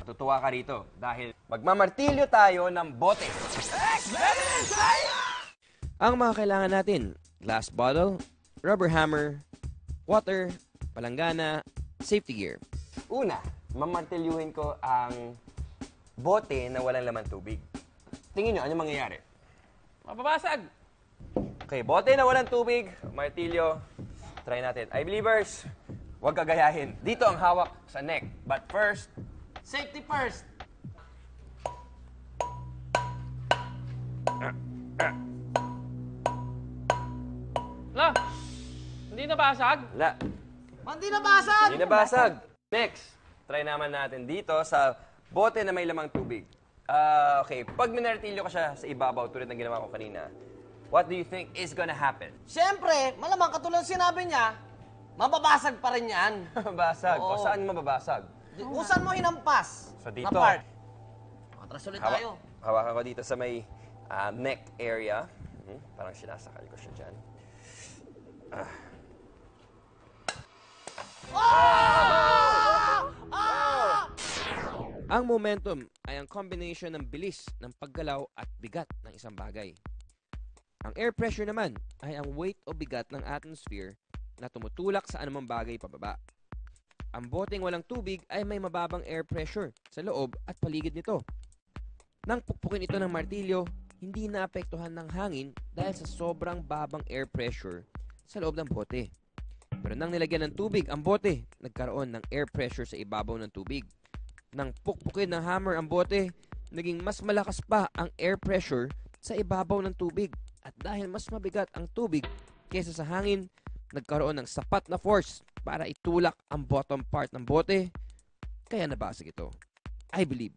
Matutuwa ka rito dahil magmamartilyo tayo ng bote. Ang mga kailangan natin, glass bottle, rubber hammer, water, palanggana, safety gear. Una, mamartilyuhin ko ang bote na walang laman tubig. Tingin nyo, ano mangyayari? Mababasag! Okay, bote na walang tubig, martilyo. Try natin. I believers, huwag kagayahin. Dito ang hawak sa neck. But first, safety first. La! Hindi nabasag? La, Hindi nabasag! hindi nabasag. Next, try naman natin dito sa bote na may lamang tubig. Okay, pag minartilyo ka siya sa ibabaw tulad ng ginawa ko kanina, what do you think is gonna happen? Siyempre, malamang katulad sinabi niya, mababasag pa rin yan. Mababasag. O Oo. saan mababasag? Kung saan mo hinampas So, dito. na part. Atras ulit tayo. Hawakan ko dito sa may neck area. Parang sinasakal ko siya dyan. Ang momentum ay ang combination ng bilis ng paggalaw at bigat ng isang bagay. Ang air pressure naman ay ang weight o bigat ng atmosphere na tumutulak sa anumang bagay pababa. Ang boteng walang tubig ay may mababang air pressure sa loob at paligid nito. Nang pukpukin ito ng martilyo, hindi naapektuhan ng hangin dahil sa sobrang babang air pressure sa loob ng bote. Pero nang nilagyan ng tubig ang bote, nagkaroon ng air pressure sa ibabaw ng tubig. Nang pukpukin ng hammer ang bote, naging mas malakas pa ang air pressure sa ibabaw ng tubig. At dahil mas mabigat ang tubig kaysa sa hangin, nagkaroon ng sapat na force para itulak ang bottom part ng bote, kaya nabasag ito. I believe